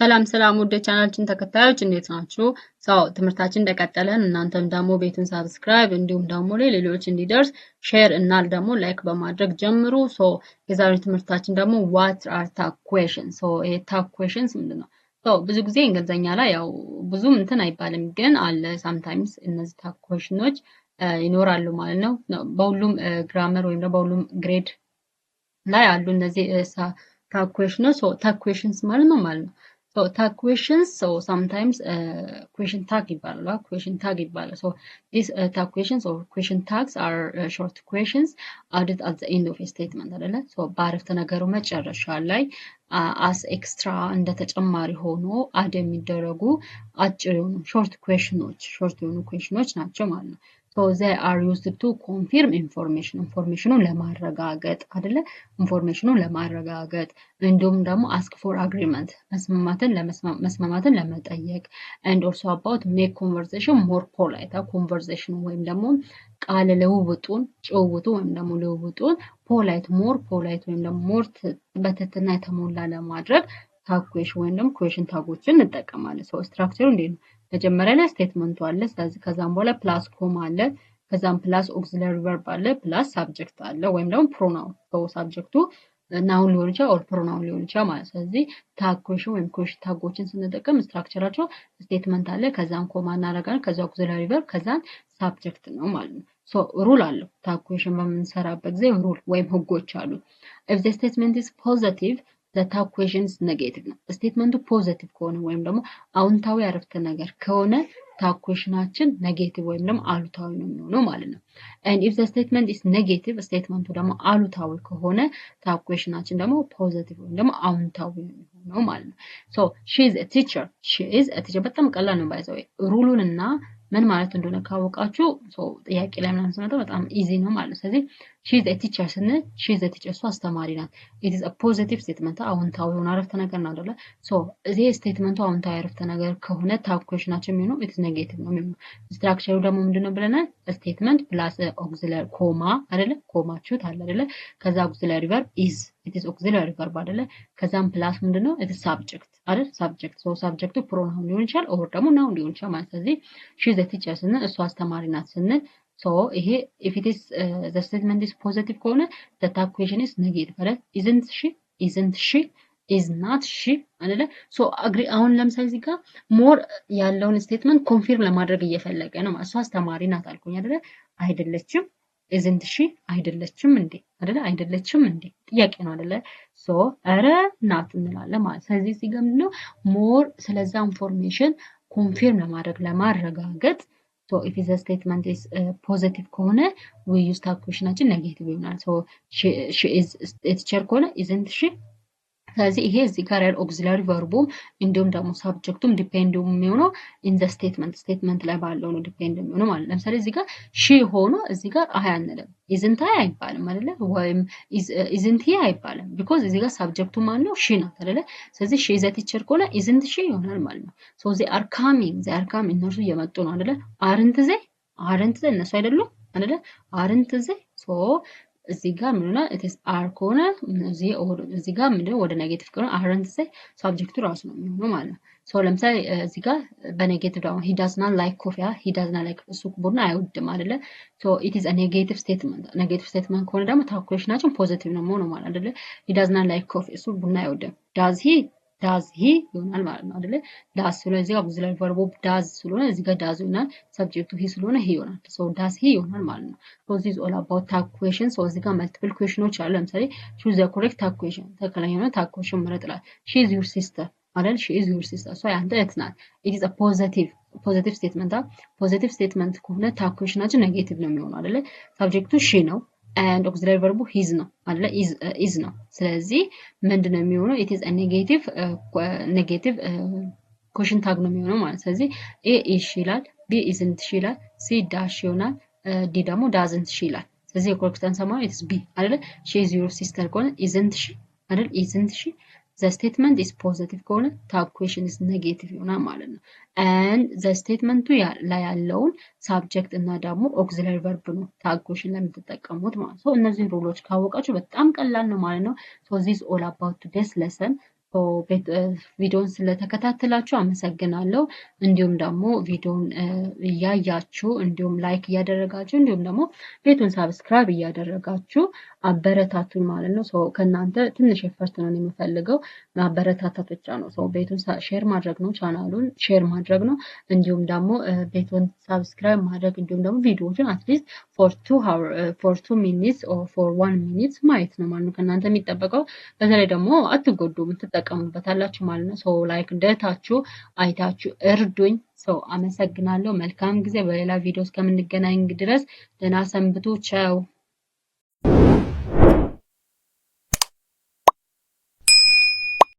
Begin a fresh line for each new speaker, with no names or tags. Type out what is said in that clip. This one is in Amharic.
ሰላም ሰላም ወደ ቻናላችን ተከታዮች እንዴት ናችሁ? ትምህርታችን እንደቀጠለን እናንተም ደግሞ ቤቱን ሰብስክራይብ እንዲሁም ደግሞ ሌሎች እንዲደርስ ሼር እና ደግሞ ላይክ በማድረግ ጀምሩ። የዛሬው ትምህርታችን ደግሞ what are tag questions? ይሄ tag questions ምንድነው? ብዙ ጊዜ እንግሊዘኛ ላይ ያው ብዙም እንትን አይባልም ግን አለ sometimes እነዚህ tag questions ይኖራሉ ማለት ነው። በሁሉም ግራመር ወይም ደግሞ በሁሉም ግሬድ ላይ አሉ እነዚህ tag questions። tag questions ማለት ነው ማለት ነው። tag questions, sometimes question tag ይባላል question tag ይባላል። these tag questions or question tags are short questions added at the end of a statement አይደለ? በአረፍተ ነገሩ መጨረሻ ላይ as extra እንደ ተጨማሪ ሆኖ አድ የሚደረጉ አጭር የሆኑ short የሆኑ questions ናቸው ማለት ነው። they are used to confirm informationን ለማረጋገጥ አይደለ? ኢንፎርሜሽኑን ለማረጋገጥ እንዲሁም ደግሞ ask for agreement መስማማትን ለመጠየቅ and also about make conversation more polite conversation ወይም ደግሞ ቃል ልውውጡን ወይም ደግሞ ልውውጡን more polite ወይም ደግሞ more በትህትና የተሞላ ለማድረግ tag question ወይም ደግሞ question ታጎችን እንጠቀማለን። ስትራክቸሩ እንዴት ነው? መጀመሪያ ላይ ስቴትመንቱ አለ። ስለዚህ ከዛም በኋላ ፕላስ ኮማ አለ። ከዛም ፕላስ ኦክሲለሪ ቨርብ አለ ፕላስ ሳብጀክት አለ ወይም ደግሞ ፕሮናውን ሳብጀክቱ ናውን ሊሆን ይችላል ኦር ፕሮናውን ሊሆን ይችላል ማለት። ስለዚህ ታግ ኩዌሽን ወይም ኩዌሽን ታጎችን ስንጠቀም ስትራክቸራቸው ስቴትመንት አለ፣ ከዛም ኮማ እናደርጋለን፣ ከዛ ኦክሲለሪ ቨርብ፣ ከዛም ሳብጀክት ነው ማለት ነው። ሩል አለው። ታግ ኩዌሽን በምንሰራበት ጊዜ ሩል ወይም ህጎች አሉ። if the statement is positive the tag question is negative ነው። ስቴትመንቱ ፖዚቲቭ ከሆነ ወይም ደግሞ አዎንታዊ አረፍተ ነገር ከሆነ tag questionአችን ኔጌቲቭ ወይም ደግሞ አሉታዊ ነው የሚሆነው ማለት ነው። and if the statement is negative ስቴትመንቱ ደግሞ አሉታዊ ከሆነ tag questionአችን ደግሞ ፖዚቲቭ ወይም ደግሞ አዎንታዊ ነው የሚሆነው ማለት ነው። she is a teacher በጣም ቀላል ነው ባይዘው ሩሉንና ምን ማለት እንደሆነ ካወቃችሁ ጥያቄ ላይ ምናምን ስመጣ በጣም ኢዚ ነው ማለት። ስለዚህ she is a teacher ስንል she is a teacher እሷ አስተማሪ ናት። it is a positive statement አዎንታዊ የሆነ አረፍተ ነገር ነው አይደለ? እዚህ ስቴትመንቱ አዎንታዊ አረፍተ ነገር ከሆነ tag questionአችን የሚሆነው it is negative ነው የሚሆነው። ስትራክቸሩ ደግሞ ምንድነው ብለናል? ስቴትመንት ፕላስ ኦክሲለሪ ኮማ አይደለ? ኮማችሁት አለ አይደለ? ከዛ ኦክሲለሪ ቨርብ is it is auxiliary verb አይደለ? ከዛም ፕላስ ምንድነው? it is subject አይደል? subject ሰብጀክቱ ፕሮናውን ሊሆን ይችላል ኦር ደግሞ ናውን ሊሆን ይችላል ማለት። ስለዚህ she is a teacher ስንል እሷ አስተማሪ ናት ስንል ይሄ if it is the statement is positive ከሆነ the tag question is negative አይደል? isn't she is not she አይደለ? agree አሁን ለምሳሌ እዚህ ጋር ሞር ያለውን ስቴትመንት ኮንፊርም ለማድረግ እየፈለገ ነው ማለት። እሷ አስተማሪ ናት አልኩኝ አይደለ? አይደለችም isn't she አይደለችም እንዴ አይደለ? አይደለችም እንዴ ጥያቄ ነው አይደለ? ኧረ ናት እንላለን ማለት። ስለዚህ እዚህ ጋር ምንድነው ሞር ስለዛ ኢንፎርሜሽን ኮንፊርም ለማረጋገጥ if the statement is positive ከሆነ we use tag questionአችን ኔጌቲቭ ይሆናል። she is a teacher ከሆነ isn't she። ስለዚህ ይሄ እዚህ ጋር ያለው ኦክሲለሪ ቨርቡም እንዲሁም ደግሞ ሳብጀክቱም ዲፔንድ የሚሆነው in the statement ላይ ባለው ነው ዲፔንድ የሚሆነው ማለት። ለምሳሌ እዚህ ጋር she ሆኖ እዚህ ጋር አይ አንልም isn't I አይባልም አይደለ? ወይም isn't he አይባልም because እዚህ ጋር ሳብጀክቱ ማን ነው? she ናት አይደለ? ስለዚህ she is a teacher ከሆነ isn't she ይሆናል ማለት ነው። they are coming እነርሱ እየመጡ ነው አይደለ? aren't they እነሱ አይደሉም አይደለ? aren't they እዚህ ጋር ምን ሆነ? it is are ከሆነ እዚህ ጋር ምንድነው ወደ ኔጌቲቭ ከሆነ aren't they ሳብጀክቱ ራሱ ነው የሚሆነው ማለት ነው። ለምሳሌ እዚህ ጋር በኔጌቲቭ ደግሞ he does not like coffee he does not like እሱ ቡና አይወድም አይደለ? it is a negative statement ከሆነ ደግሞ tag questionአችን ፖዚቲቭ ነው የሚሆነው ማለት አይደለ? he does not like coffee እሱ ቡና አይወድም does he ይሆናል ማለት ነው አይደለ? does ስለሆነ እዚህ ጋር auxiliary verb does ስለሆነ እዚህ ጋር does ይሆናል። ሰብጀክቱ he ስለሆነ he ይሆናል። does he ይሆናል ማለት ነው። this is all about tag question። እዚህ ጋር multiple questions አሉ። ለምሳሌ choose the correct tag question ትክክለኛው tag question ምረጥ ይላል። she is your sister አይደል? she is your sister እሷ ያንተ እህት ናት። it is a positive statement ፖዚቲቭ ስቴትመንት ከሆነ tag questionአችን ኔጌቲቭ ነው የሚሆነው አይደለ? ሰብጀክቱ she ነው and auxiliary verb his ነው አይደለ? is ነው። ስለዚህ ምንድነው የሚሆነው? it is a negative question tag ነው የሚሆነው ማለት። ስለዚህ a is she ይላል፣ b isn't she ይላል፣ c dash ይሆናል፣ d ደግሞ doesn't she ይላል። ስለዚህ የኮሬክት አንሰር ማለት it is b አይደለ? she is your sister ከሆነ isn't she አይደል? isn't she the statement is positive ከሆነ tag question is negative ይሆናል ማለት ነው። and the statement ላይ ያለውን subject እና ደግሞ auxiliary verb ነው tag question ለምትጠቀሙት ማለት ነው። እነዚህን ሩሎች ካወቃችሁ በጣም ቀላል ነው ማለት ነው። this is all about today's lesson ቪዲዮን ስለተከታተላችሁ አመሰግናለሁ። እንዲሁም ደግሞ ቪዲዮን እያያችሁ እንዲሁም ላይክ እያደረጋችሁ እንዲሁም ደግሞ ቤቱን ሳብስክራይብ እያደረጋችሁ አበረታቱን ማለት ነው። ከእናንተ ትንሽ ኤፈርት ነው የምፈልገው፣ ማበረታታት ብቻ ነው። ቤቱን ሼር ማድረግ ነው፣ ቻናሉን ሼር ማድረግ ነው። እንዲሁም ደግሞ ቤቱን ሳብስክራይብ ማድረግ እንዲሁም ደግሞ ቪዲዮዎችን አትሊስት ፎር 2 ሚኒትስ ኦር ፎር 1 ሚኒት ማየት ነው ማለት ነው ከእናንተ የሚጠበቀው። በተለይ ደግሞ አትጎዱም፣ ትጠቀሙበታላችሁ ማለት ነው። ላይክ እንደታችሁ አይታችሁ እርዱኝ። አመሰግናለሁ። መልካም ጊዜ። በሌላ ቪዲዮ እስከምንገናኝ ድረስ ደህና ሰንብቱ። ቻው